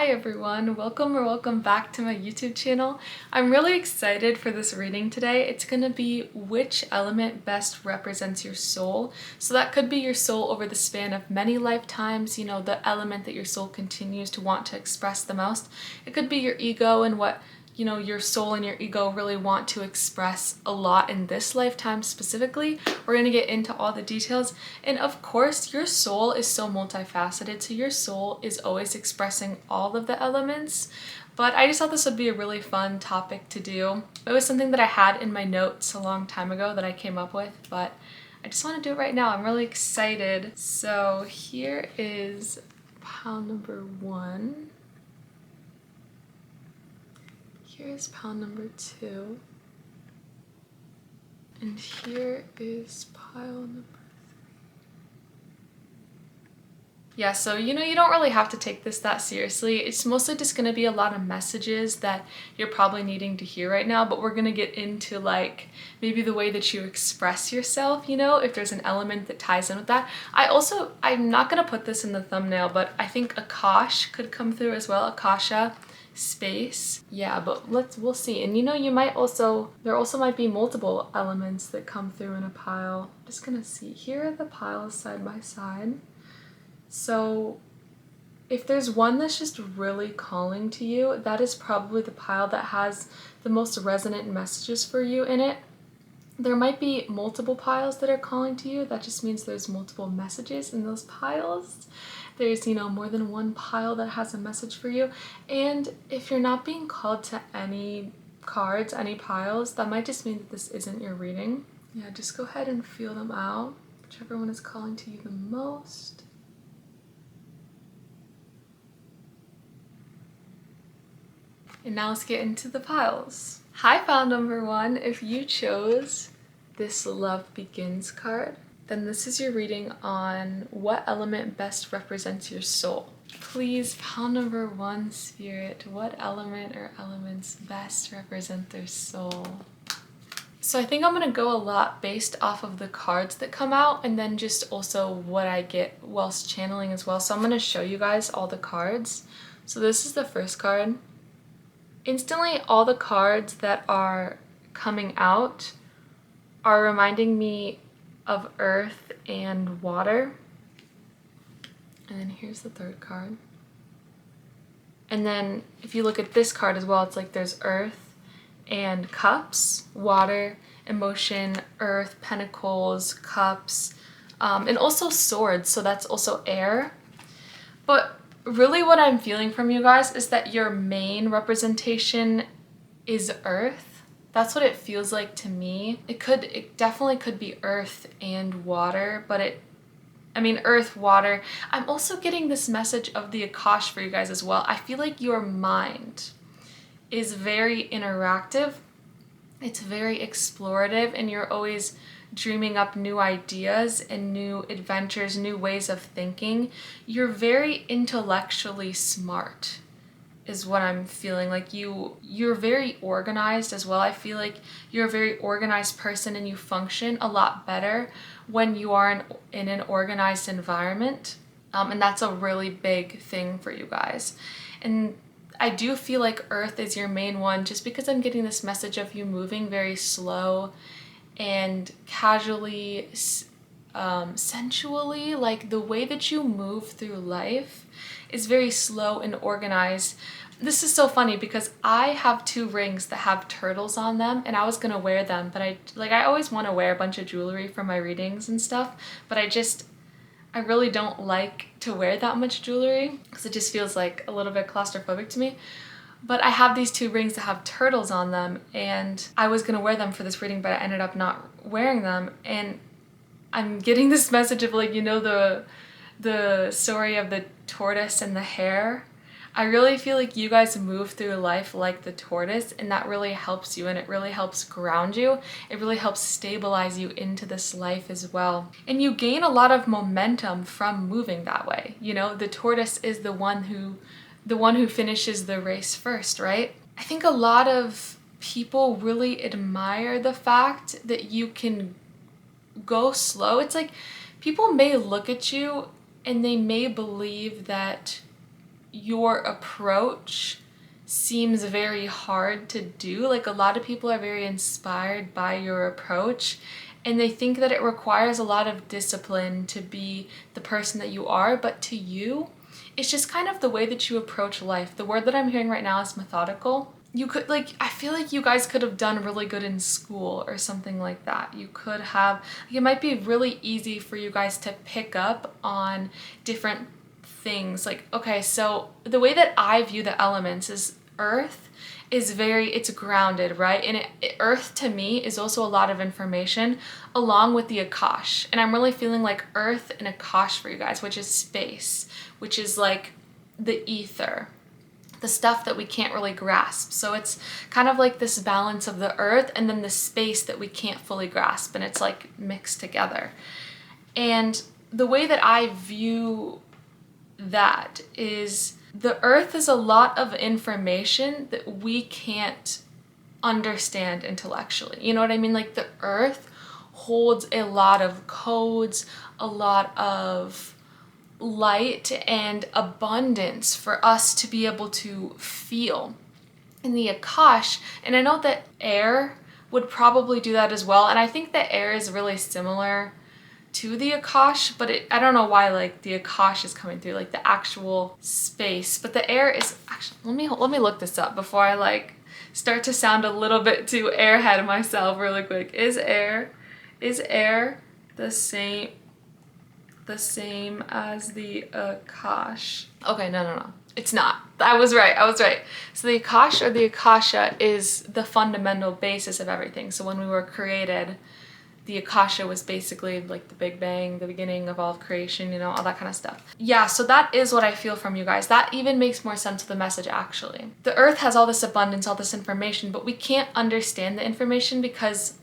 Hi everyone, welcome or welcome back to my YouTube channel. I'm really excited for this reading today. It's going to be which element best represents your soul. So that could be your soul over the span of many lifetimes, you know, the element that your soul continues to want to express the most. It could be your ego and what your soul and your ego really want to express a lot in this lifetime specifically. We're going to get into all the details. And of course, your soul is so multifaceted, so your soul is always expressing all of the elements. But I just thought this would be a really fun topic to do. It was something that I had in my notes a long time ago that I came up with, but I just want to do it right now. I'm really excited. So here is pile number 1. Here's pile number 2. And here is pile number 3. Yeah, so you don't really have to take this that seriously. It's mostly just going to be a lot of messages that you're probably needing to hear right now, but we're going to get into like maybe the way that you express yourself, if there's an element that ties in with that. I'm not going to put this in the thumbnail, but I think Akash could come through as well. Akasha space. Yeah, but we'll see. And there also might be multiple elements that come through in a pile. I'm just gonna see. Here are the piles side by side. So if there's one that's just really calling to you, that is probably the pile that has the most resonant messages for you in it. There might be multiple piles that are calling to you. That just means there's multiple messages in those piles. There's, more than one pile that has a message for you. And if you're not being called to any cards, any piles, that might just mean that this isn't your reading. Yeah, just go ahead and feel them out. Whichever one is calling to you the most. And now let's get into the piles. Hi, pile number 1. If you chose this Love Begins card, then this is your reading on what element best represents your soul. Please, pile number 1, Spirit, what element or elements best represent their soul? So I think I'm going to go a lot based off of the cards that come out and then just also what I get whilst channeling as well. So I'm going to show you guys all the cards. So this is the first card. Instantly, all the cards that are coming out are reminding me of earth and water. And then here's the third card. And then if you look at this card as well, it's like there's earth and cups, water, emotion, earth, pentacles, cups, and also swords, so that's also air. But really what I'm feeling from you guys is that your main representation is earth. That's what it feels like to me. It definitely could be earth and water, but earth, water. I'm also getting this message of the Akash for you guys as well. I feel like your mind is very interactive. It's very explorative, and you're always dreaming up new ideas and new adventures, new ways of thinking. You're very intellectually smart is what I'm feeling. Like you're very organized as well. I feel like you're a very organized person and you function a lot better when you are in an organized environment. And that's a really big thing for you guys. And I do feel like earth is your main one just because I'm getting this message of you moving very slow and casually, sensually. Like the way that you move through life is very slow and organized. This is so funny because I have 2 rings that have turtles on them, and I was gonna wear them, but I always want to wear a bunch of jewelry for my readings and stuff, but I really don't like to wear that much jewelry because it just feels like a little bit claustrophobic to me. But I have these 2 rings that have turtles on them, and I was gonna wear them for this reading, but I ended up not wearing them. And I'm getting this message of like, the story of the tortoise and the hare. I really feel like you guys move through life like the tortoise, and that really helps you, and it really helps ground you. It really helps stabilize you into this life as well. And you gain a lot of momentum from moving that way. The tortoise is the one who finishes the race first, right? I think a lot of people really admire the fact that you can go slow. It's like people may look at you and they may believe that your approach seems very hard to do. Like, a lot of people are very inspired by your approach, and they think that it requires a lot of discipline to be the person that you are, but to you, it's just kind of the way that you approach life. The word that I'm hearing right now is methodical. You could, like, I feel like you guys could have done really good in school or something like that. You could have, like, it might be really easy for you guys to pick up on different things. Like, okay, so the way that I view the elements is earth is it's grounded, right? And earth to me is also a lot of information along with the Akash. And I'm really feeling like earth and Akash for you guys, which is space, which is like the ether, the stuff that we can't really grasp. So it's kind of like this balance of the earth and then the space that we can't fully grasp, and it's like mixed together. And the way that I view that is the earth is a lot of information that we can't understand intellectually. You know what I mean? Like, the earth holds a lot of codes, a lot of light and abundance for us to be able to feel. In the Akash, and I know that air would probably do that as well, and I think that air is really similar to the Akash, but I don't know why, like, the Akash is coming through, like the actual space, but the air is actually, let me look this up before I like start to sound a little bit too airhead myself really quick. Is air the same as the Akash? Okay, no. It's not. I was right. So the Akash or the Akasha is the fundamental basis of everything. So when we were created, the Akasha was basically like the Big Bang, the beginning of all of creation, you know, all that kind of stuff. Yeah, so that is what I feel from you guys. That even makes more sense of the message, actually. The earth has all this abundance, all this information, but we can't understand the information because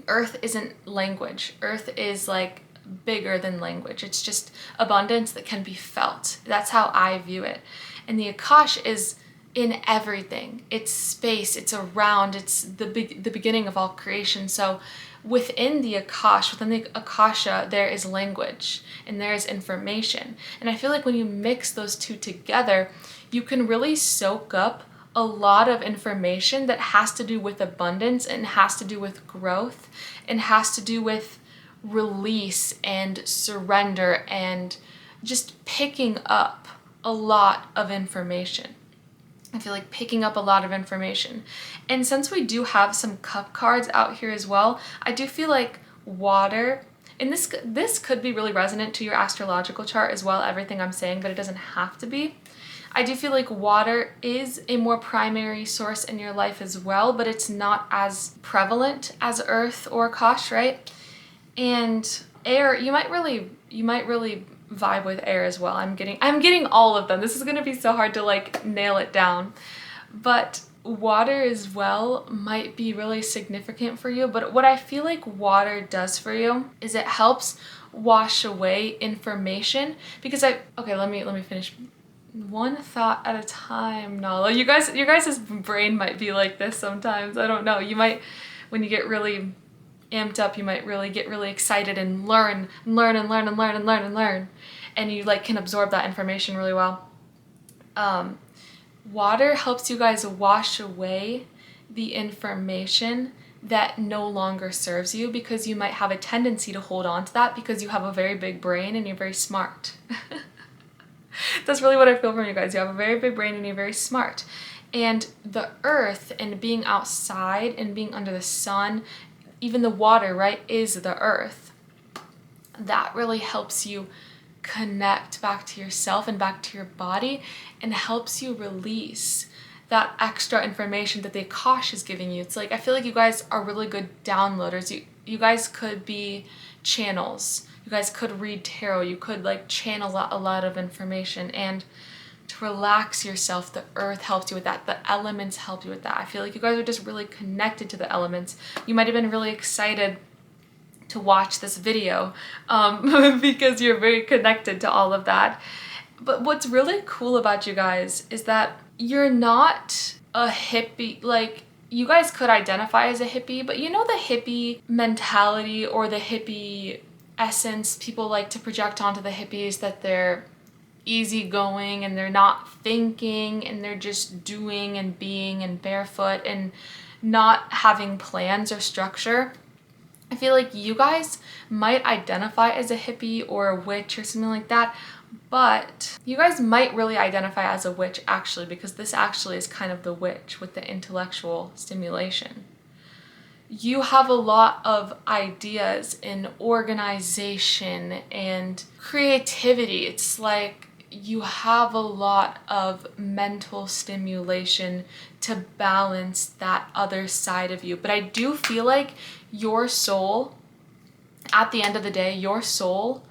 earth isn't language. Earth is like bigger than language. It's just abundance that can be felt. That's how I view it. And the Akash is in everything. It's space, it's around, it's the beginning of all creation. So within the Akash, within the Akasha, there is language and there is information. And I feel like when you mix those two together, you can really soak up a lot of information that has to do with abundance and has to do with growth and has to do with release and surrender and just picking up a lot of information. I feel like picking up a lot of information. And since we do have some cup cards out here as well, I do feel like water, and this could be really resonant to your astrological chart as well, everything I'm saying, but it doesn't have to be. I do feel like water is a more primary source in your life as well, but it's not as prevalent as earth or Akash, right? And air, you might really vibe with air as well. I'm getting all of them. This is gonna be so hard to like nail it down. But water as well might be really significant for you. But what I feel like water does for you is it helps wash away information. Because okay, let me finish. One thought at a time, Nala. You guys' brain might be like this sometimes. I don't know. You might, when you get really amped up, you might really get really excited and learn, and you like can absorb that information really well. Water helps you guys wash away the information that no longer serves you, because you might have a tendency to hold on to that because you have a very big brain and you're very smart. That's really what I feel from you guys. You have a very big brain and you're very smart. And the earth and being outside and being under the sun, even the water, right, is the earth. That really helps you connect back to yourself and back to your body and helps you release that extra information that the Akash is giving you. It's like, I feel like you guys are really good downloaders. You guys could be channels. You guys could read tarot. You could like channel a lot of information. And to relax yourself, the earth helps you with that. The elements help you with that. I feel like you guys are just really connected to the elements. You might have been really excited to watch this video because you're very connected to all of that. But what's really cool about you guys is that you're not a hippie. Like, you guys could identify as a hippie, but you know the hippie mentality or the hippie essence people like to project onto the hippies, that they're easygoing and they're not thinking and they're just doing and being and barefoot and not having plans or structure. I feel like you guys might identify as a hippie or a witch or something like that, but you guys might really identify as a witch actually, because this actually is kind of the witch with the intellectual stimulation. You have a lot of ideas in organization and creativity. It's like you have a lot of mental stimulation to balance that other side of you. But I do feel like your soul, at the end of the day, your soul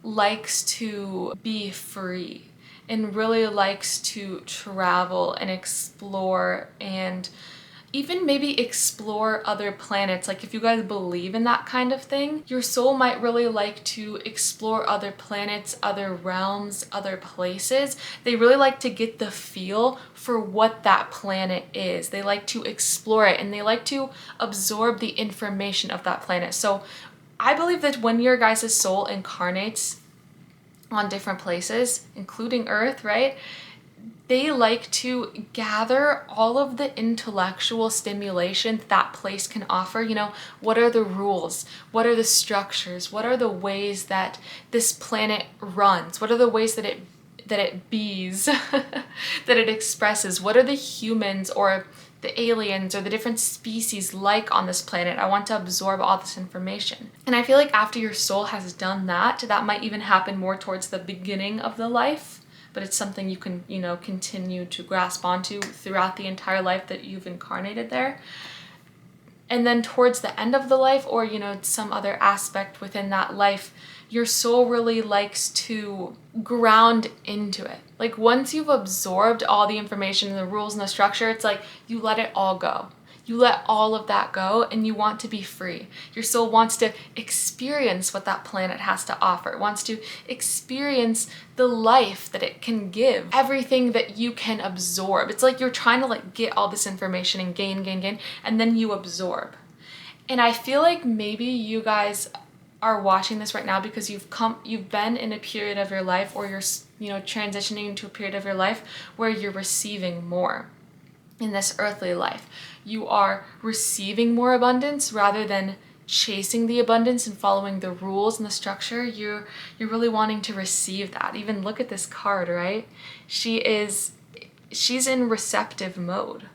likes to be free and really likes to travel and explore and even maybe explore other planets. Like if you guys believe in that kind of thing, your soul might really like to explore other planets, other realms, other places. They really like to get the feel for what that planet is. They like to explore it and they like to absorb the information of that planet. So I believe that when your guys' soul incarnates on different places, including Earth, right? They like to gather all of the intellectual stimulation that place can offer. You know, what are the rules? What are the structures? What are the ways that this planet runs? What are the ways that it bees, that it expresses? What are the humans or the aliens or the different species like on this planet? I want to absorb all this information. And I feel like after your soul has done that, that might even happen more towards the beginning of the life, but it's something you can, you know, continue to grasp onto throughout the entire life that you've incarnated there. And then towards the end of the life, or, you know, some other aspect within that life, your soul really likes to ground into it. Like once you've absorbed all the information and the rules and the structure, it's like you let it all go. You let all of that go and you want to be free. Your soul wants to experience what that planet has to offer. It wants to experience the life that it can give, everything that you can absorb. It's like you're trying to like get all this information and gain, and then you absorb. And I feel like maybe you guys are watching this right now because you've been in a period of your life, or you're, you know, transitioning into a period of your life where you're receiving more in this earthly life. You are receiving more abundance rather than chasing the abundance and following the rules and the structure. You're really wanting to receive that. Even look at this card, right? She's in receptive mode.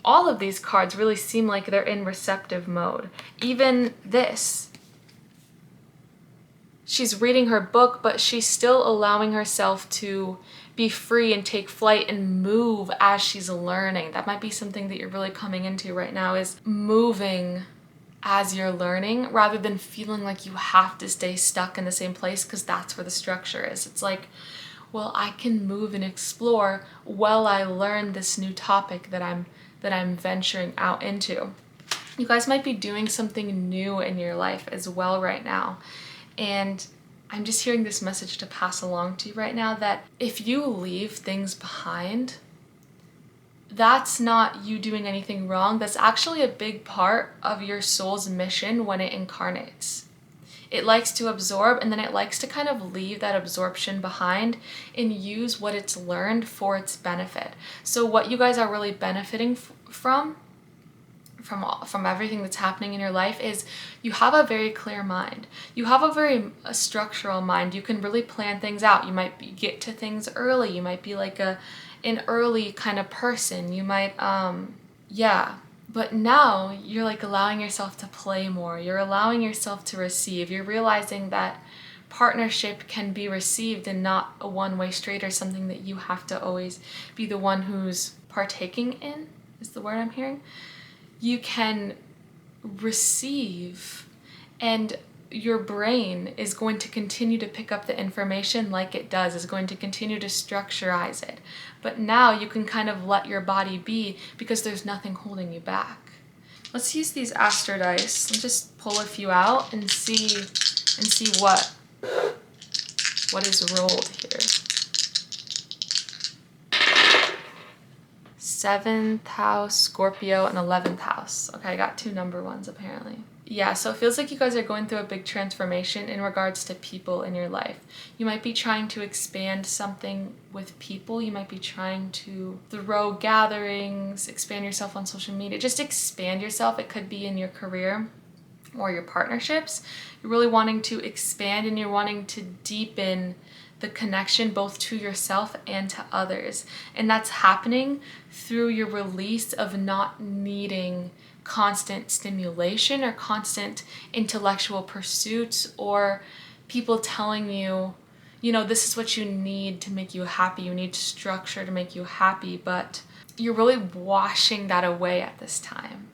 All of these cards really seem like they're in receptive mode. Even this. She's reading her book, but she's still allowing herself to be free and take flight and move as she's learning. That might be something that you're really coming into right now, is moving as you're learning rather than feeling like you have to stay stuck in the same place, because that's where the structure is. It's like, well, I can move and explore while I learn this new topic that I'm venturing out into. You guys might be doing something new in your life as well right now. And I'm just hearing this message to pass along to you right now, that if you leave things behind, that's not you doing anything wrong. That's actually a big part of your soul's mission when it incarnates. It likes to absorb, and then it likes to kind of leave that absorption behind and use what it's learned for its benefit. So what you guys are really benefiting from everything that's happening in your life is you have a very clear mind. You have a structural mind. You can really plan things out. You might get to things early. You might be like an early kind of person. You might, But now you're like allowing yourself to play more. You're allowing yourself to receive. You're realizing that partnership can be received and not a one-way street or something that you have to always be the one who's partaking in, is the word I'm hearing. You can receive, and your brain is going to continue to pick up the information like it does, is going to continue to structurize it. But now you can kind of let your body be, because there's nothing holding you back. Let's use these Astro dice. Let's just pull a few out and see what is rolled here. 7th house, Scorpio, and 11th house. Okay, I got 2 number ones apparently. Yeah, so it feels like you guys are going through a big transformation in regards to people in your life. You might be trying to expand something with people. You might be trying to throw gatherings, expand yourself on social media, just expand yourself. It could be in your career or your partnerships. You're really wanting to expand and you're wanting to deepen the connection both to yourself and to others. And that's happening through your release of not needing constant stimulation or constant intellectual pursuits or people telling you, this is what you need to make you happy. You need structure to make you happy, but you're really washing that away at this time.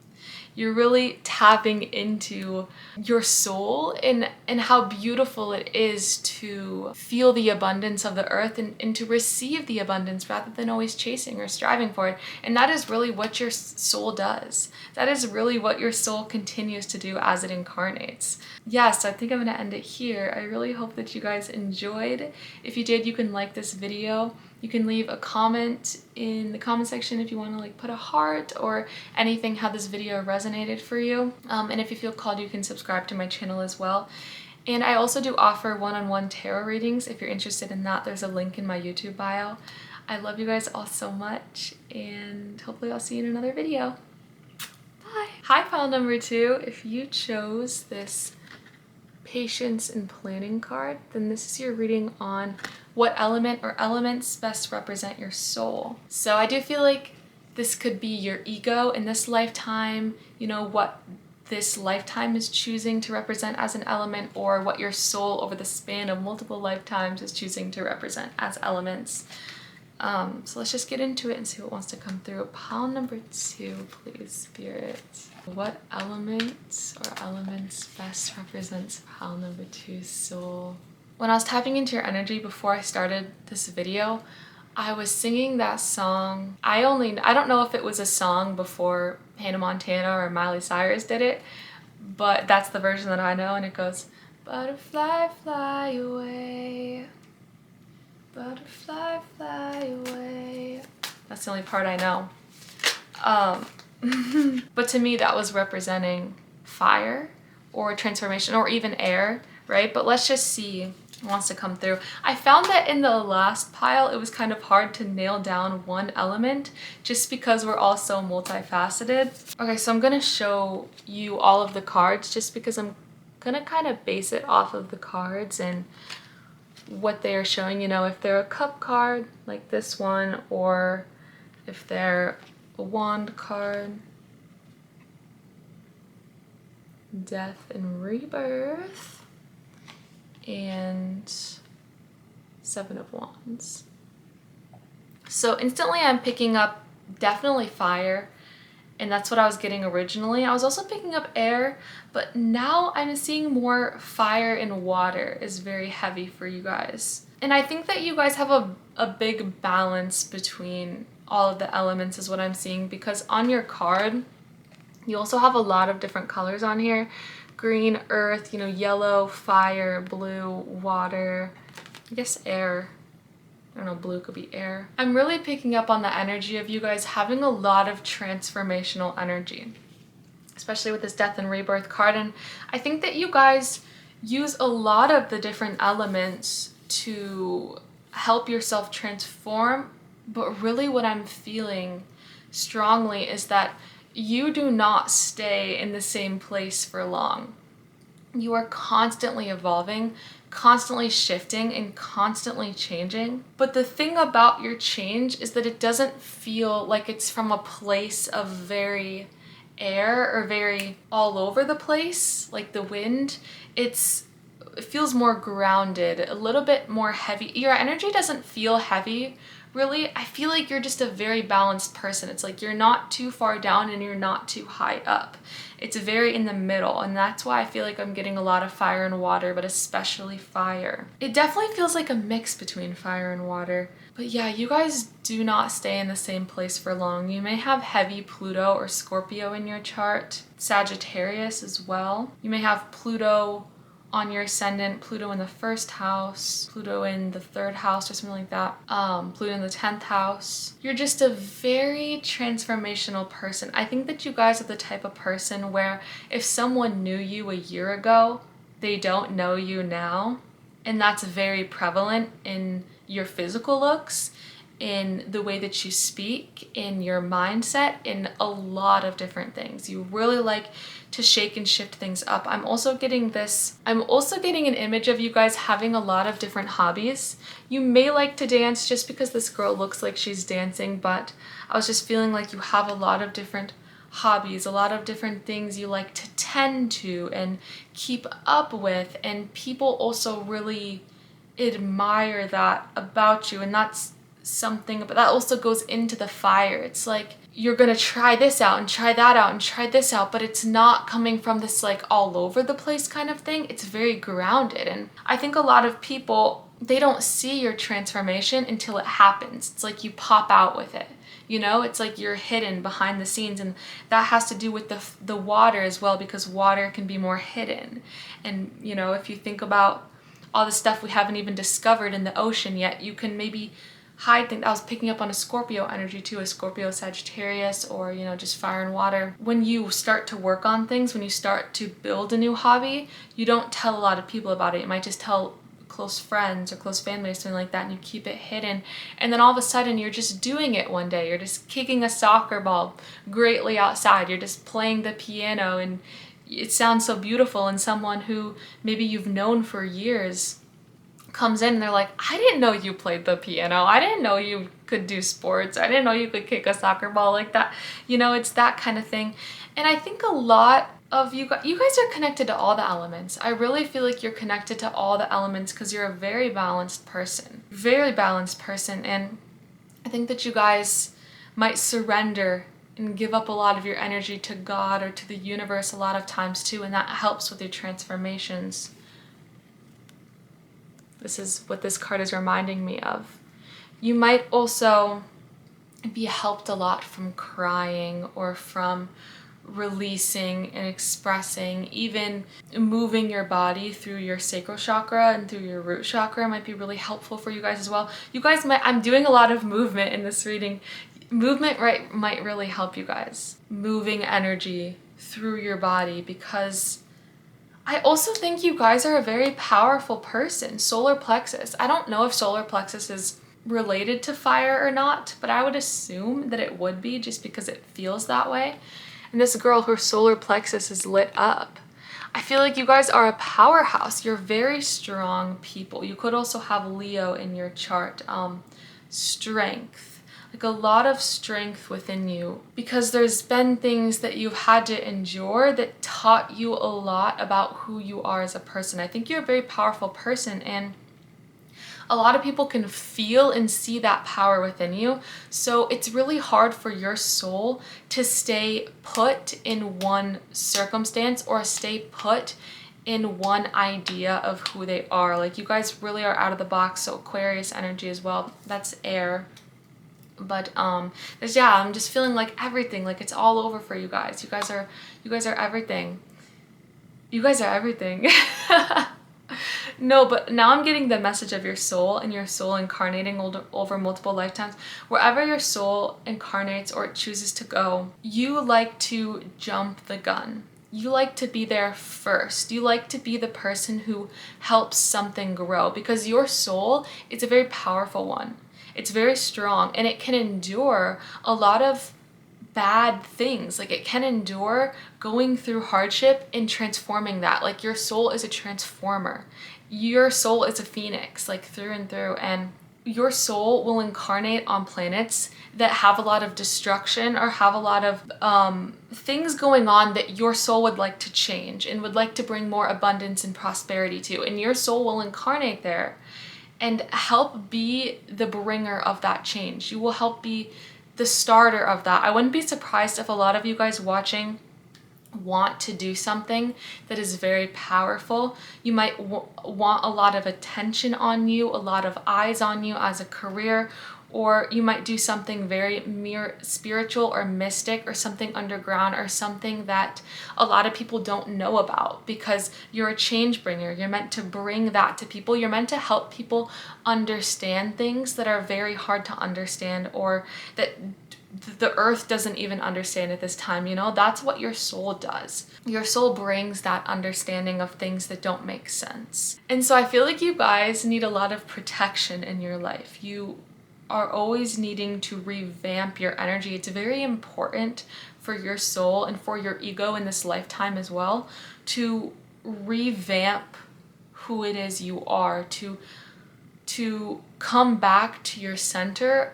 You're really tapping into your soul and how beautiful it is to feel the abundance of the earth and to receive the abundance rather than always chasing or striving for it. And that is really what your soul does. That is really what your soul continues to do as it incarnates. Yes, I think I'm going to end it here. I really hope that you guys enjoyed. If you did, you can like this video. You can leave a comment in the comment section if you want to put a heart or anything, how this video resonated for you. And if you feel called, you can subscribe to my channel as well. And I also do offer one-on-one tarot readings. If you're interested in that, there's a link in my YouTube bio. I love you guys all so much, and hopefully I'll see you in another video. Bye. Hi, pile number 2. If you chose this Patience and Planning card, then this is your reading on what element or elements best represent your soul. So I do feel like this could be your ego in this lifetime, what this lifetime is choosing to represent as an element, or what your soul over the span of multiple lifetimes is choosing to represent as elements. So let's just get into it and see what wants to come through. Pile number 2, please, Spirit. What elements or elements best represents pile number 2's soul? When I was tapping into your energy before I started this video, I was singing that song. I don't know if it was a song before Hannah Montana or Miley Cyrus did it, but that's the version that I know, and it goes, butterfly, fly away. Butterfly, fly away. That's the only part I know. But to me, that was representing fire or transformation or even air, right? But let's just see what wants to come through. I found that in the last pile, it was kind of hard to nail down one element just because we're all so multifaceted. Okay, so I'm gonna show you all of the cards just because I'm gonna kind of base it off of the cards and what they are showing, if they're a cup card like this one, or if they're a wand card, death and rebirth, and 7 of Wands. So instantly I'm picking up definitely fire, and that's what I was getting originally. I was also picking up air, but now I'm seeing more fire and water is very heavy for you guys. And I think that you guys have a big balance between all of the elements is what I'm seeing, because on your card, you also have a lot of different colors on here. Green, earth, yellow, fire, blue, water, I guess air. I don't know, blue could be air. I'm really picking up on the energy of you guys having a lot of transformational energy, especially with this death and rebirth card. And I think that you guys use a lot of the different elements to help yourself transform. But really what I'm feeling strongly is that you do not stay in the same place for long. You are constantly evolving, constantly shifting, and constantly changing. But the thing about your change is that it doesn't feel like it's from a place of very air or very all over the place, like the wind. It feels more grounded, a little bit more heavy. Your energy doesn't feel heavy, really. I feel like you're just a very balanced person. It's like you're not too far down and you're not too high up. It's very in the middle, and that's why I feel like I'm getting a lot of fire and water, but especially fire. It definitely feels like a mix between fire and water. But yeah, you guys do not stay in the same place for long. You may have heavy Pluto or Scorpio in your chart, Sagittarius as well. You may have Pluto on your ascendant, Pluto in the first house, Pluto in the third house or something like that, Pluto in the 10th house. You're just a very transformational person. I think that you guys are the type of person where if someone knew you a year ago, they don't know you now. And that's very prevalent in your physical looks, in the way that you speak, in your mindset, in a lot of different things. You really like to shake and shift things up. I'm also getting an image of you guys having a lot of different hobbies. You may like to dance just because this girl looks like she's dancing, but I was just feeling like you have a lot of different hobbies, a lot of different things you like to tend to and keep up with, and people also really admire that about you, and that's something, but that also goes into the fire. It's like you're gonna try this out and try that out and try this out, but it's not coming from this like all over the place kind of thing. It's very grounded, and I think a lot of people, they don't see your transformation until it happens. It's like you pop out with it. You know, it's like you're hidden behind the scenes, and that has to do with the water as well, because water can be more hidden. And you know, if you think about all the stuff we haven't even discovered in the ocean yet, you can maybe hide things. I was picking up on a Scorpio energy too, a Scorpio Sagittarius, or you know, just fire and water. When you start to work on things, when you start to build a new hobby, you don't tell a lot of people about it. You might just tell close friends or close family or something like that, and you keep it hidden, and then all of a sudden you're just doing it one day. You're just kicking a soccer ball greatly outside, you're just playing the piano, and it sounds so beautiful, and someone who maybe you've known for years comes in and they're like, I didn't know you played the piano, I didn't know you could do sports, I didn't know you could kick a soccer ball like that. You know, it's that kind of thing. And I think a lot of you guys are connected to all the elements. I really feel like you're connected to all the elements because you're a very balanced person. Very balanced person. And I think that you guys might surrender and give up a lot of your energy to God or to the universe a lot of times too, and that helps with your transformations. This is what this card is reminding me of. You might also be helped a lot from crying or from releasing and expressing. Even moving your body through your sacral chakra and through your root chakra might be really helpful for you guys as well. You guys might, I'm doing a lot of movement in this reading. Movement might really help you guys. Moving energy through your body, because I also think you guys are a very powerful person. Solar plexus. I don't know if solar plexus is related to fire or not, but I would assume that it would be, just because it feels that way. And this girl, her solar plexus is lit up. I feel like you guys are a powerhouse. You're very strong people. You could also have Leo in your chart. Strength. Like a lot of strength within you, because there's been things that you've had to endure that taught you a lot about who you are as a person. I think you're a very powerful person, and a lot of people can feel and see that power within you. So it's really hard for your soul to stay put in one circumstance or stay put in one idea of who they are. Like you guys really are out of the box. So Aquarius energy as well. That's air. But there's, yeah, I'm just feeling like everything, like it's all over for you guys. You guys are everything. You guys are everything. No, but now I'm getting the message of your soul, and your soul incarnating over multiple lifetimes. Wherever your soul incarnates or it chooses to go, you like to jump the gun. You like to be there first. You like to be the person who helps something grow, because your soul is a very powerful one. It's very strong, and it can endure a lot of bad things. Like it can endure going through hardship and transforming that. Like your soul is a transformer. Your soul is a phoenix, like through and through, and your soul will incarnate on planets that have a lot of destruction or have a lot of things going on that your soul would like to change and would like to bring more abundance and prosperity to. And your soul will incarnate there and help be the bringer of that change. You will help be the starter of that. I wouldn't be surprised if a lot of you guys watching want to do something that is very powerful. You might want a lot of attention on you, a lot of eyes on you as a career, or you might do something very mere spiritual or mystic or something underground or something that a lot of people don't know about, because you're a change bringer. You're meant to bring that to people. You're meant to help people understand things that are very hard to understand, or that the earth doesn't even understand at this time. You know, that's what your soul does. Your soul brings that understanding of things that don't make sense. And so I feel like you guys need a lot of protection in your life. You are always needing to revamp your energy. It's very important for your soul and for your ego in this lifetime as well to revamp who it is you are, to come back to your center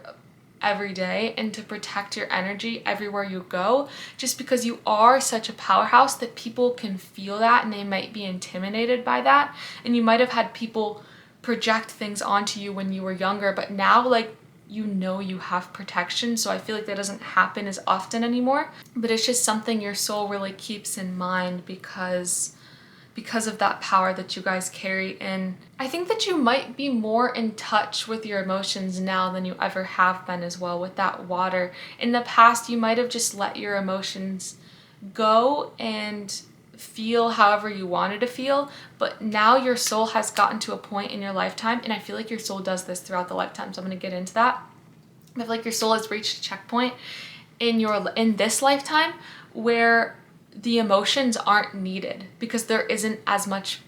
every day and to protect your energy everywhere you go, just because you are such a powerhouse that people can feel that and they might be intimidated by that. And you might have had people project things onto you when you were younger, but now, like, you know you have protection, so I feel like that doesn't happen as often anymore. But it's just something your soul really keeps in mind because of that power that you guys carry. And I think that you might be more in touch with your emotions now than you ever have been as well with that water. In the past, you might have just let your emotions go and feel however you wanted to feel, but now your soul has gotten to a point in your lifetime, and I feel like your soul does this throughout the lifetime, so I'm going to get into that. I feel like your soul has reached a checkpoint in this lifetime where the emotions aren't needed, because there isn't as much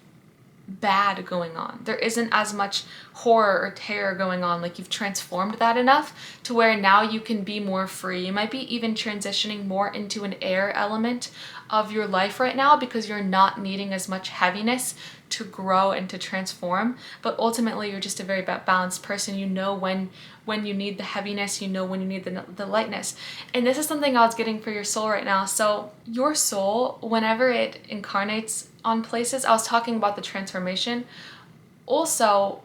bad going on. There isn't as much horror or terror going on. Like, you've transformed that enough to where now you can be more free. You might be even transitioning more into an air element of your life right now, because you're not needing as much heaviness to grow and to transform. But ultimately, you're just a very balanced person. You know when you need the heaviness, you know when you need the lightness. And this is something I was getting for your soul right now. So your soul, whenever it incarnates on places, I was talking about the transformation. Also,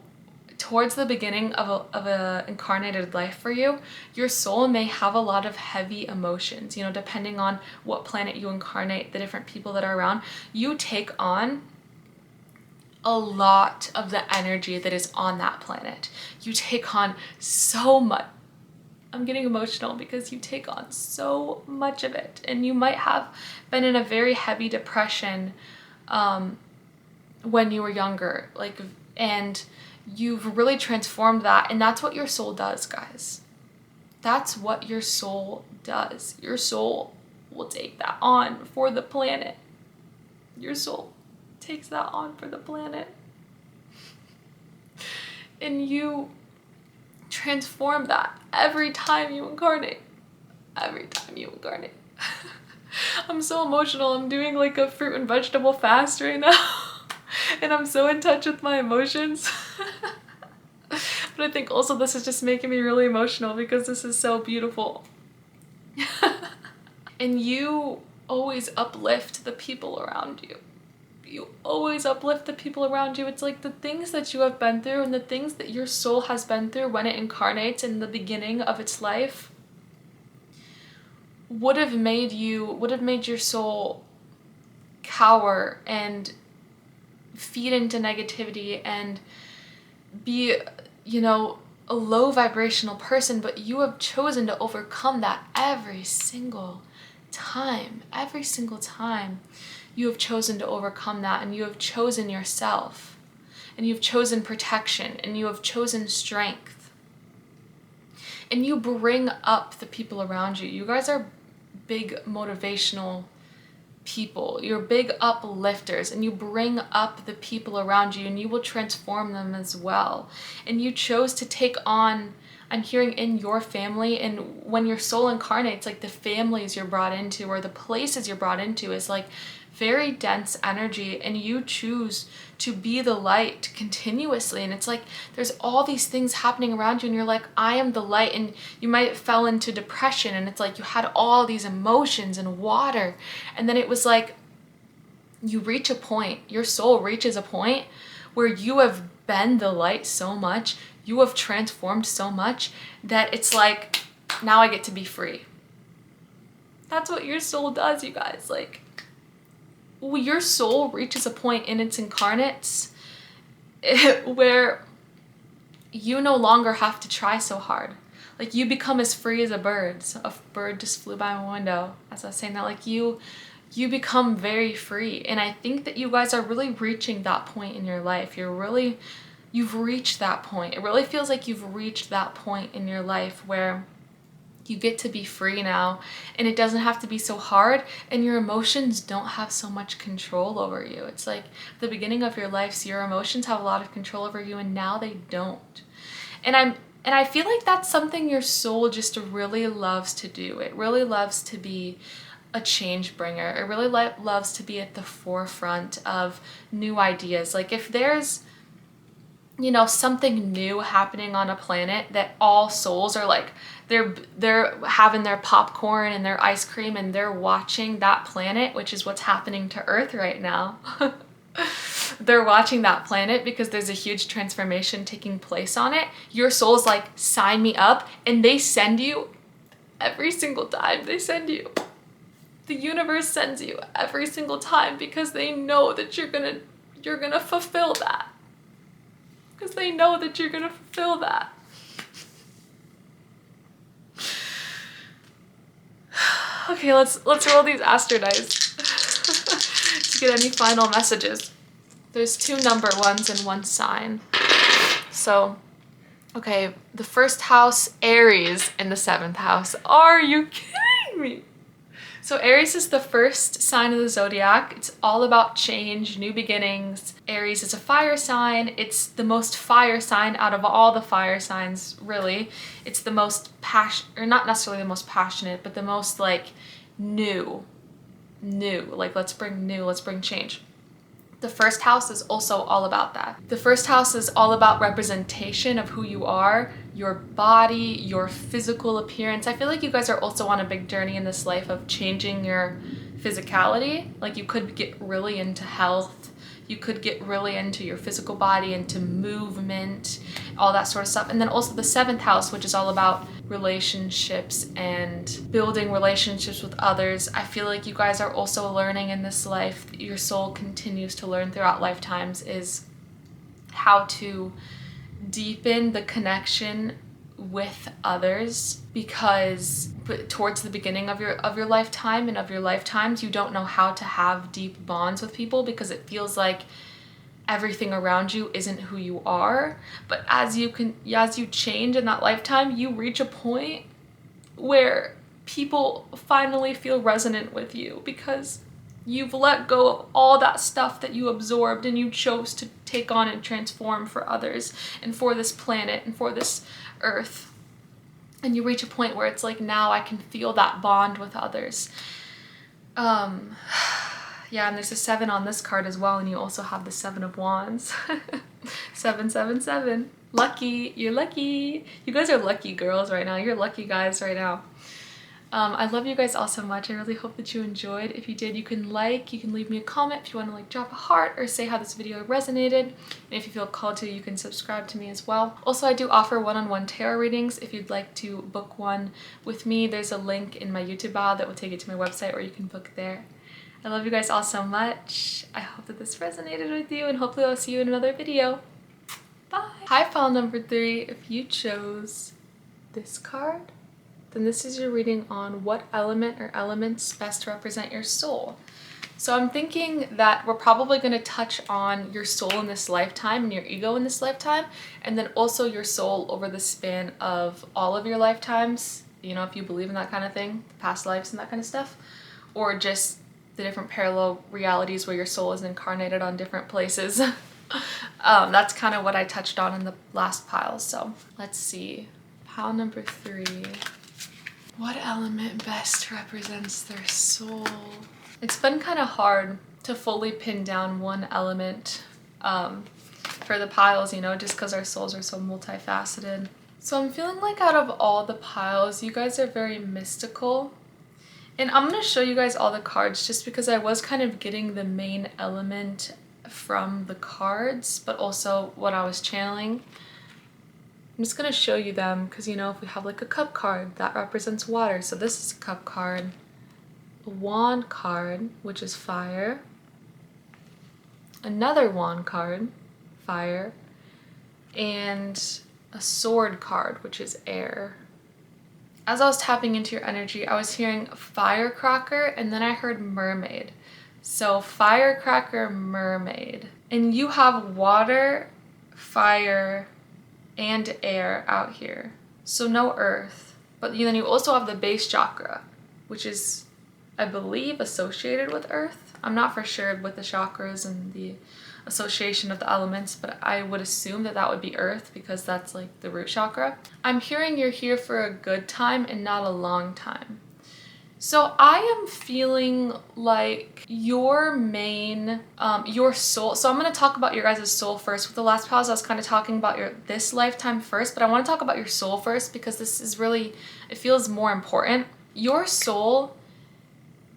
towards the beginning of a incarnated life for you, your soul may have a lot of heavy emotions. You know, depending on what planet you incarnate, the different people that are around, you take on a lot of the energy that is on that planet. You take on so much. I'm getting emotional because you take on so much of it, and you might have been in a very heavy depression when you were younger, and you've really transformed that. And that's what your soul does, guys. That's what your soul does. Your soul will take that on for the planet. Your soul takes that on for the planet. And you transform that every time you incarnate. Every time you incarnate. I'm so emotional. I'm doing like a fruit and vegetable fast right now. And I'm so in touch with my emotions. But I think also this is just making me really emotional because this is so beautiful. And you always uplift the people around you. You always uplift the people around you. It's like the things that you have been through and the things that your soul has been through when it incarnates in the beginning of its life would have made your soul cower and feed into negativity and be, a low vibrational person, but you have chosen to overcome that every single time. Every single time you have chosen to overcome that, and you have chosen yourself, and you've chosen protection, and you have chosen strength. And you bring up the people around you. You guys are big motivational people. You're big uplifters, and you bring up the people around you, and you will transform them as well. And you chose to take on, I'm hearing, in your family, and when your soul incarnates, like the families you're brought into or the places you're brought into is like very dense energy, and you choose to be the light continuously. And it's like there's all these things happening around you, and you're like, I am the light. And you might fell into depression, and it's like you had all these emotions and water, and then it was like you reach a point, your soul reaches a point where you have been the light so much, you have transformed so much that it's like, now I get to be free. That's what your soul does, you guys. Like, your soul reaches a point in its incarnates where you no longer have to try so hard. Like you become as free as a bird. So a bird just flew by my window as I was saying that. Like you become very free. And I think that you guys are really reaching that point in your life. You've reached that point. It really feels like you've reached that point in your life where you get to be free now, and it doesn't have to be so hard, and your emotions don't have so much control over you. It's like the beginning of your life, so your emotions have a lot of control over you, and now they don't. And I feel like that's something your soul just really loves to do. It really loves to be a change bringer. It really loves to be at the forefront of new ideas. Like if there's, you know, something new happening on a planet that all souls are like, they're having their popcorn and their ice cream and they're watching that planet, which is what's happening to Earth right now. They're watching that planet because there's a huge transformation taking place on it. Your soul's like, sign me up, and they send you every single time. They send you. The universe sends you every single time because they know that you're gonna fulfill that. Because they know that you're gonna fulfill that. Okay, let's roll these astro dice to get any final messages. There's 2 number ones and 1 sign. So, okay, the first house, Aries, in the 7th house. Are you kidding me? So Aries is the first sign of the zodiac. It's all about change, new beginnings. Aries is a fire sign. It's the most fire sign out of all the fire signs, really. It's the most or not necessarily the most passionate, but the most like new. Like let's bring change. The first house is also all about that. The first house is all about representation of who you are, your body, your physical appearance. I feel like you guys are also on a big journey in this life of changing your physicality. Like you could get really into health. You could get really into your physical body, into movement, all that sort of stuff. And then also the 7th house, which is all about relationships and building relationships with others. I feel like you guys are also learning in this life, your soul continues to learn throughout lifetimes, is how to deepen the connection with others, because towards the beginning of your lifetime and of your lifetimes, you don't know how to have deep bonds with people because it feels like everything around you isn't who you are. But as you change in that lifetime, you reach a point where people finally feel resonant with you because you've let go of all that stuff that you absorbed and you chose to take on and transform for others and for this planet and for this earth. And you reach a point where it's like, now I can feel that bond with others. Yeah, and there's a 7 on this card as well, and you also have the 7 of Wands. 777. Lucky. You're lucky. You guys are lucky girls right now. You're lucky guys right now. I love you guys all so much. I really hope that you enjoyed. If you did, you can leave me a comment if you want to like drop a heart or say how this video resonated. And if you feel called to, you can subscribe to me as well. Also, I do offer one-on-one tarot readings. If you'd like to book one with me, there's a link in my YouTube bio that will take you to my website, or you can book there. I love you guys all so much. I hope that this resonated with you, and hopefully I'll see you in another video. Bye! Hi, file number 3. If you chose this card, then this is your reading on what element or elements best represent your soul. So I'm thinking that we're probably going to touch on your soul in this lifetime and your ego in this lifetime, and then also your soul over the span of all of your lifetimes, you know, if you believe in that kind of thing, past lives and that kind of stuff, or just the different parallel realities where your soul is incarnated on different places. That's kind of what I touched on in the last pile. So let's see. Pile number 3. What element best represents their soul? It's been kind of hard to fully pin down one element for the piles, you know, just because our souls are so multifaceted. So I'm feeling like out of all the piles, you guys are very mystical. And I'm going to show you guys all the cards just because I was kind of getting the main element from the cards, but also what I was channeling. I'm just going to show you them because, you know, if we have like a cup card, that represents water. So this is a cup card, a wand card, which is fire, another wand card, fire, and a sword card, which is air. As I was tapping into your energy, I was hearing firecracker and then I heard mermaid. So firecracker, mermaid. And you have water, fire, and air out here. So no earth. But then you also have the base chakra, which is, I believe, associated with earth. I'm not for sure with the chakras and the association of the elements, but I would assume that that would be earth because that's like the root chakra. I'm hearing you're here for a good time and not a long time. So I am feeling like your main, your soul. So I'm going to talk about your guys' soul first. With the last pause, I was kind of talking about this lifetime first, but I want to talk about your soul first because this is really, it feels more important. Your soul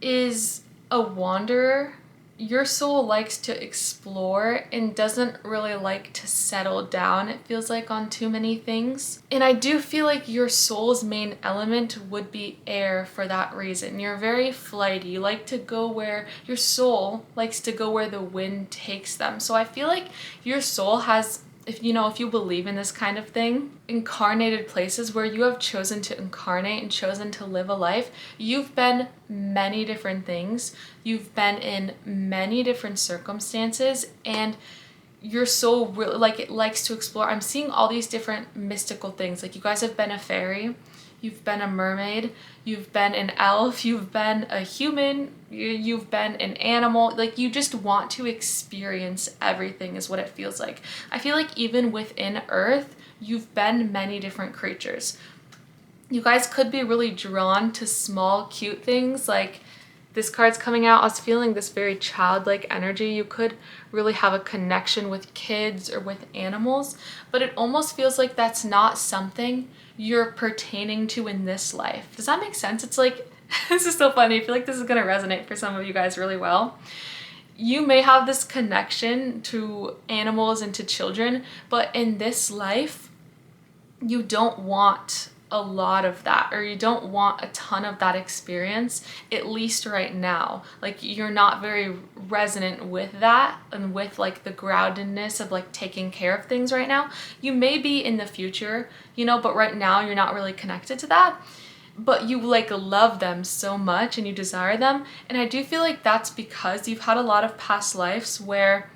is a wanderer. Your soul likes to explore and doesn't really like to settle down, it feels like, on too many things. And I do feel like your soul's main element would be air for that reason. You're very flighty. You like to go where your soul likes to go where the wind takes them. So I feel like your soul has, if you believe in this kind of thing, incarnated places where you have chosen to incarnate and chosen to live a life. You've been many different things. You've been in many different circumstances, and your soul really, it likes to explore. I'm seeing all these different mystical things. Like, you guys have been a fairy, you've been a mermaid, you've been an elf, you've been a human, you've been an animal. Like, you just want to experience everything is what it feels like. I feel like even within Earth, you've been many different creatures. You guys could be really drawn to small, cute things. Like, this card's coming out, I was feeling this very childlike energy. You could really have a connection with kids or with animals, but it almost feels like that's not something you're pertaining to in this life. Does that make sense? It's like, this is so funny. I feel like this is gonna resonate for some of you guys really well. You may have this connection to animals and to children, but in this life, you don't want a lot of that, or you don't want a ton of that experience, at least right now. Like, you're not very resonant with that and with like the groundedness of like taking care of things right now. You may be in the future, but right now you're not really connected to that. But you like love them so much and you desire them. And I do feel like that's because you've had a lot of past lives where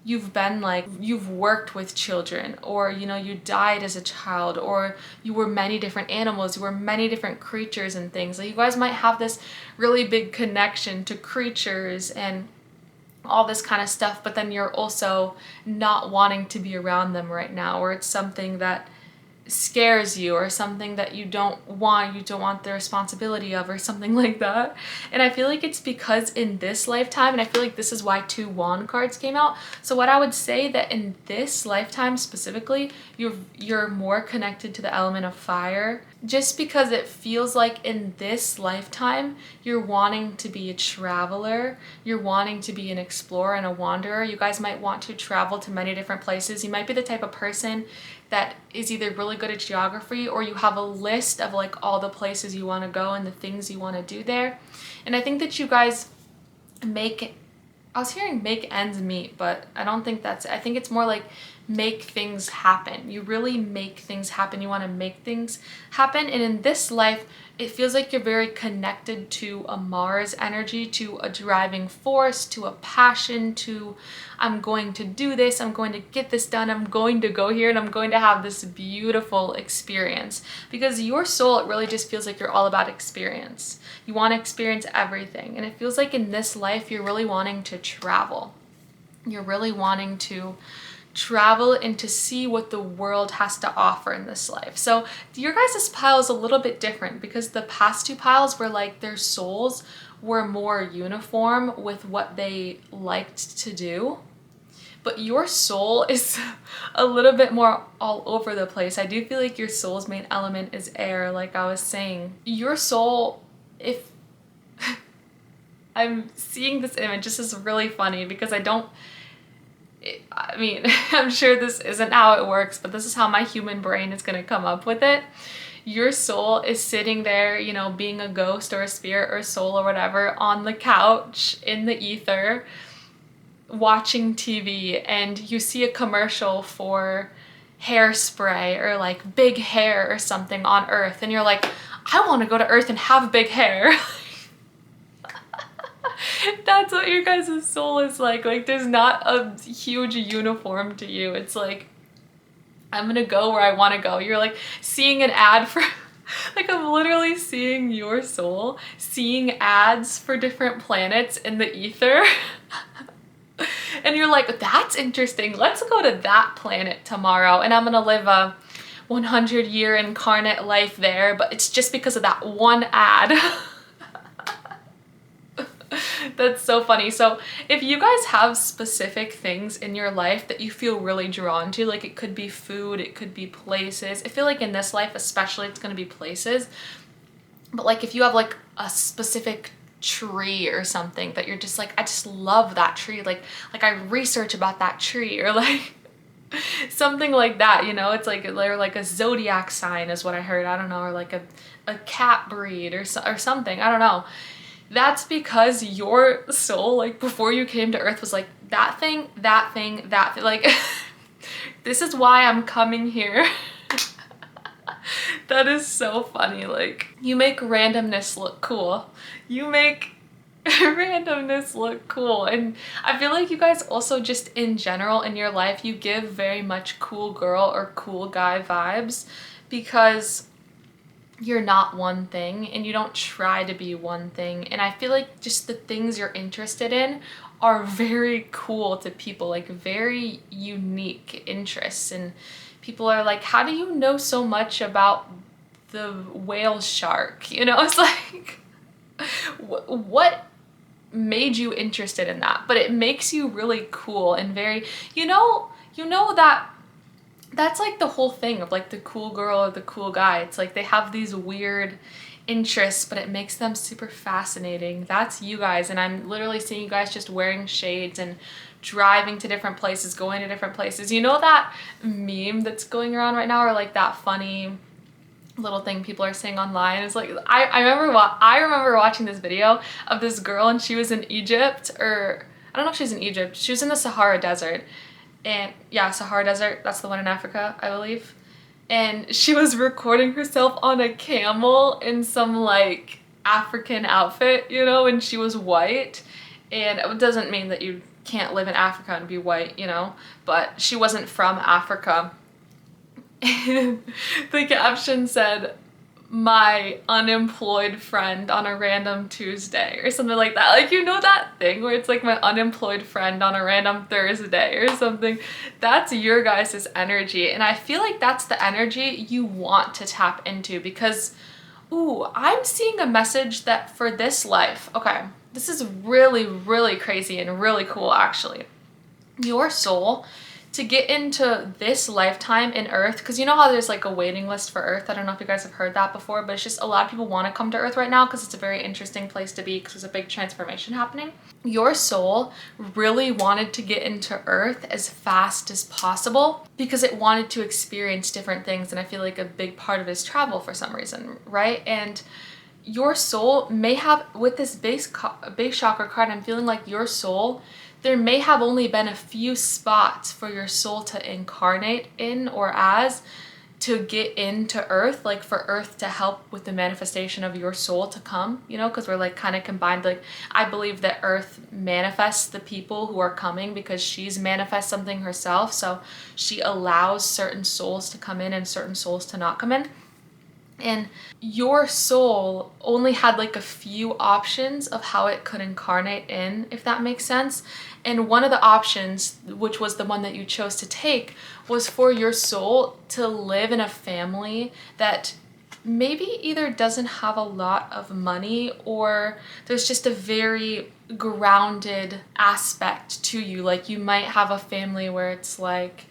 you've been like, you've worked with children, or you died as a child, or you were many different animals, you were many different creatures and things. Like, you guys might have this really big connection to creatures and all this kind of stuff, but then you're also not wanting to be around them right now, or it's something that scares you, or something that you don't want the responsibility of, or something like that. And I feel like it's because in this lifetime, and I feel like this is why 2 wand cards came out. So what I would say that in this lifetime specifically, you're more connected to the element of fire, just because it feels like in this lifetime you're wanting to be a traveler, you're wanting to be an explorer and a wanderer. You guys might want to travel to many different places. You might be the type of person that is either really good at geography, or you have a list of like all the places you want to go and the things you want to do there. And I think that you guys I was hearing make ends meet, but I don't think that's it. I think it's more like make things happen. You really make things happen. You want to make things happen. And in this life, it feels like you're very connected to a Mars energy, to a driving force, to a passion, to I'm going to do this, I'm going to get this done, I'm going to go here, and I'm going to have this beautiful experience. Because your soul, it really just feels like you're all about experience. You want to experience everything. And it feels like in this life, you're really wanting to travel. You're really wanting to travel and to see what the world has to offer in this life. So your guys' pile is a little bit different, because the past 2 piles were like their souls were more uniform with what they liked to do. But your soul is a little bit more all over the place. I do feel like your soul's main element is air, like I was saying. Your soul, if I'm seeing this image, this is really funny because I'm sure this isn't how it works, but this is how my human brain is going to come up with it. Your soul is sitting there, being a ghost or a spirit or a soul or whatever, on the couch in the ether, watching TV, and you see a commercial for hairspray or like big hair or something on Earth, and you're like, I want to go to Earth and have big hair. That's what your guys' soul is like. Like, there's not a huge uniform to you. It's like, I'm gonna go where I want to go. You're like seeing an ad for, like, I'm literally seeing your soul seeing ads for different planets in the ether. And you're like, that's interesting. Let's go to that planet tomorrow. And I'm gonna live a 100-year incarnate life there. But it's just because of that one ad. That's so funny. So if you guys have specific things in your life that you feel really drawn to, like it could be food, it could be places. I feel like in this life especially it's going to be places. But like if you have like a specific tree or something that you're just like, I just love that tree. Like I research about that tree, or like something like that, you know? It's like they're like a zodiac sign is what I heard. I don't know, or like a cat breed or something. I don't know. That's because your soul, like before you came to Earth, was like that thing, that thing, that thing. Like, this is why I'm coming here. That is so funny. Like, you make randomness look cool. You make randomness look cool. And I feel like you guys also just in general in your life, you give very much cool girl or cool guy vibes because you're not one thing and you don't try to be one thing. And I feel like just the things you're interested in are very cool to people, like very unique interests. And people are like, how do you know so much about the whale shark? You know, it's like, what made you interested in that? But it makes you really cool and very, you know that that's like the whole thing of like the cool girl or the cool guy. It's like they have these weird interests, but it makes them super fascinating. That's you guys. And I'm literally seeing you guys just wearing shades and driving to different places, going to different places. You know that meme that's going around right now, or like that funny little thing people are saying online? Is like, I remember watching this video of this girl and she was in Egypt, or I don't know if she was in Egypt. She was in the Sahara Desert. And yeah, Sahara Desert, that's the one in Africa, I believe. And she was recording herself on a camel in some like African outfit, you know, and she was white. And it doesn't mean that you can't live in Africa and be white, you know, but she wasn't from Africa. And the caption said, "My unemployed friend on a random Tuesday," or something like that. Like, you know that thing where it's like my unemployed friend on a random Thursday or something? That's your guys' energy. And I feel like that's the energy you want to tap into because, ooh, I'm seeing a message that for this life, okay, this is really, really crazy and really cool actually. Your soul, to get into this lifetime in Earth, because you know how there's like a waiting list for Earth? I don't know if you guys have heard that before, but it's just a lot of people want to come to Earth right now because it's a very interesting place to be because there's a big transformation happening. Your soul really wanted to get into Earth as fast as possible because it wanted to experience different things, and I feel like a big part of it is travel for some reason, right? And your soul may have, with this base chakra card, I'm feeling like your soul, there may have only been a few spots for your soul to incarnate in or as to get into Earth, like for Earth to help with the manifestation of your soul to come, you know, because we're like kind of combined. Like, I believe that Earth manifests the people who are coming because she's manifest something herself. So she allows certain souls to come in and certain souls to not come in. And your soul only had like a few options of how it could incarnate in, if that makes sense. And one of the options, which was the one that you chose to take, was for your soul to live in a family that maybe either doesn't have a lot of money, or there's just a very grounded aspect to you. Like, you might have a family where it's like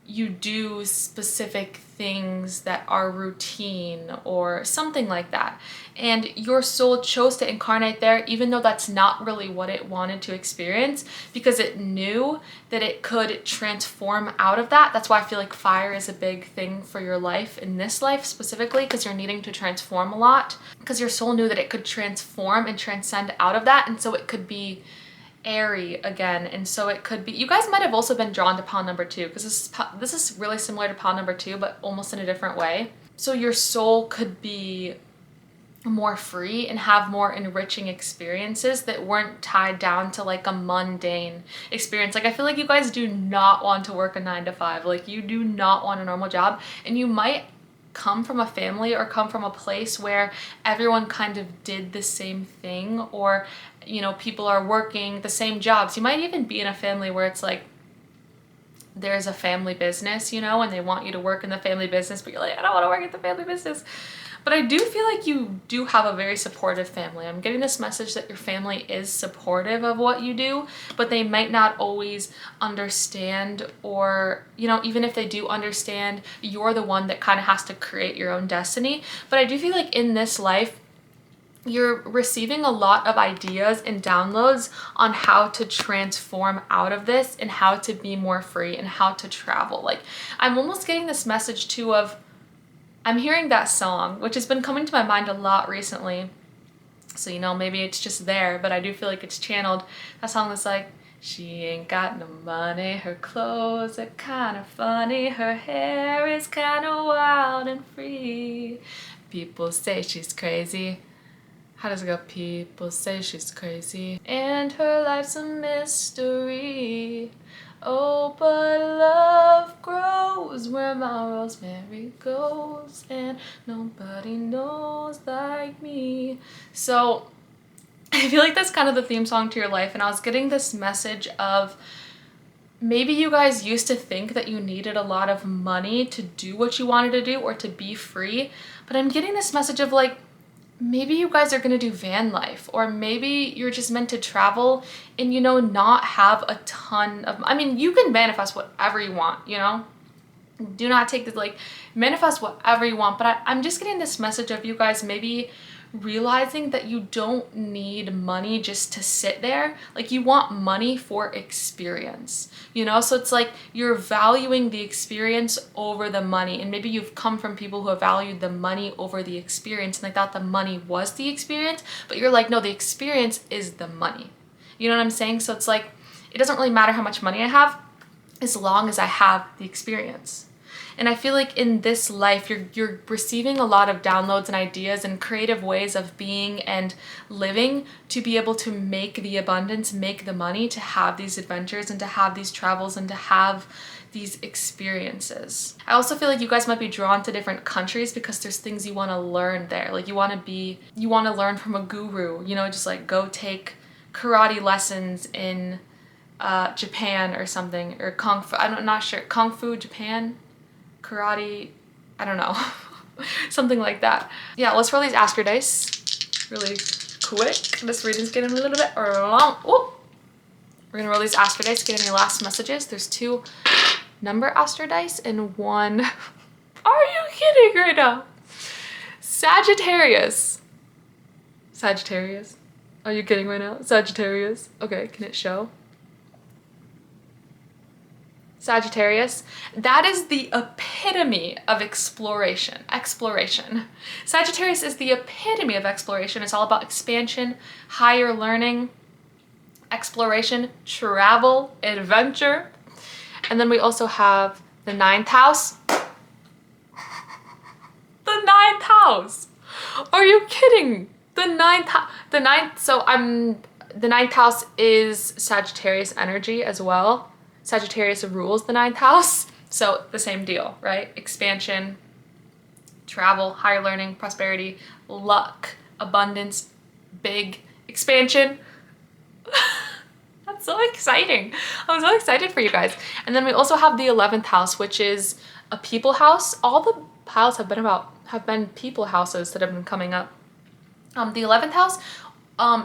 you do specific things that are routine or something like that. And your soul chose to incarnate there, even though that's not really what it wanted to experience, because it knew that it could transform out of that. That's why I feel like fire is a big thing for your life in this life specifically, because you're needing to transform a lot, because your soul knew that it could transform and transcend out of that. And so it could be airy again, and so it could be, you guys might have also been drawn to pile number 2, because this is really similar to pile number 2 but almost in a different way. So your soul could be more free and have more enriching experiences that weren't tied down to like a mundane experience. Like I feel like you guys do not want to work a 9 to 5. Like you do not want a normal job, and you might come from a family or come from a place where everyone kind of did the same thing, or you know, people are working the same jobs. You might even be in a family where it's like there's a family business, you know, and they want you to work in the family business, but you're like, I don't want to work at the family business. But I do feel like you do have a very supportive family. I'm getting this message that your family is supportive of what you do, but they might not always understand, or, you know, even if they do understand, you're the one that kind of has to create your own destiny. But I do feel like in this life, you're receiving a lot of ideas and downloads on how to transform out of this and how to be more free and how to travel. Like I'm almost getting this message too of, I'm hearing that song, which has been coming to my mind a lot recently. So, you know, maybe it's just there, but I do feel like it's channeled. That song that's like, she ain't got no money, her clothes are kind of funny, her hair is kind of wild and free. People say she's crazy. How does it go? People say she's crazy, and her life's a mystery. Oh, but love grows where my rosemary goes, and nobody knows like me. So I feel like that's kind of the theme song to your life, and I was getting this message of maybe you guys used to think that you needed a lot of money to do what you wanted to do or to be free, but I'm getting this message of like, maybe you guys are gonna do van life, or maybe you're just meant to travel and, you know, not have a ton of, I mean, you can manifest whatever you want, you know? Do not take this, like, manifest whatever you want, but I'm just getting this message of you guys maybe realizing that you don't need money just to sit there. Like you want money for experience, you know? So it's like you're valuing the experience over the money, and maybe you've come from people who have valued the money over the experience, and they thought the money was the experience, but you're like, no, the experience is the money. You know what I'm saying? So it's like, it doesn't really matter how much money I have as long as I have the experience. And I feel like in this life, you're receiving a lot of downloads and ideas and creative ways of being and living to be able to make the abundance, make the money, to have these adventures and to have these travels and to have these experiences. I also feel like you guys might be drawn to different countries because there's things you want to learn there. Like you want to learn from a guru, you know, just like go take karate lessons in Japan or something, or Kung Fu, I'm not sure, Kung Fu Japan? Karate, I don't know, something like that. Yeah, let's roll these Ask Your Dice really quick. This reading's getting a little bit long. Ooh. We're gonna roll these Ask Your Dice, get any last messages. There's 2 number Ask Your Dice and 1. Are you kidding right now? Sagittarius. Sagittarius. Are you kidding right now? Sagittarius. Okay, can it show? Sagittarius, that is the epitome of exploration. Sagittarius is the epitome of exploration. It's all about expansion, higher learning, exploration, travel, adventure. And then we also have the 9th house. The 9th house. Are you kidding? The 9th house is Sagittarius energy as well. Sagittarius rules the 9th house, so the same deal, right? Expansion, travel, higher learning, prosperity, luck, abundance, big expansion. That's so exciting. I'm so excited for you guys. And then we also have the 11th house, which is a people house. All the piles have been people houses that have been coming up. The 11th house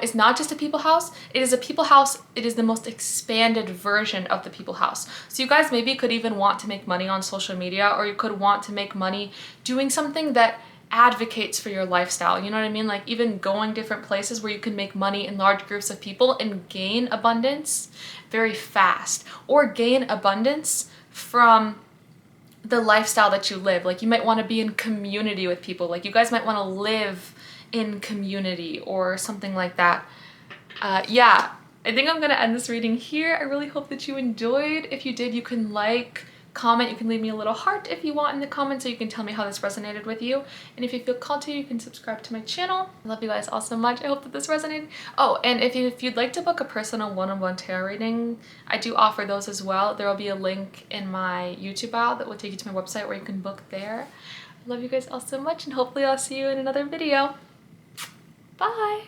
is not just a people house. It is a people house. It is the most expanded version of the people house. So you guys maybe could even want to make money on social media, or you could want to make money doing something that advocates for your lifestyle. You know what I mean? Like even going different places where you can make money in large groups of people and gain abundance very fast, or gain abundance from the lifestyle that you live. Like you might want to be in community with people. Like you guys might want to live in community or something like that. Yeah, I think I'm gonna end this reading here. I really hope that you enjoyed. If you did, you can like, comment. You can leave me a little heart if you want in the comments, so you can tell me how this resonated with you. And if you feel called to, you can subscribe to my channel. I love you guys all so much. I hope that this resonated. Oh, and if you'd like to book a personal one-on-one tarot reading, I do offer those as well. There will be a link in my YouTube bio that will take you to my website where you can book there. I love you guys all so much, and hopefully I'll see you in another video. Bye!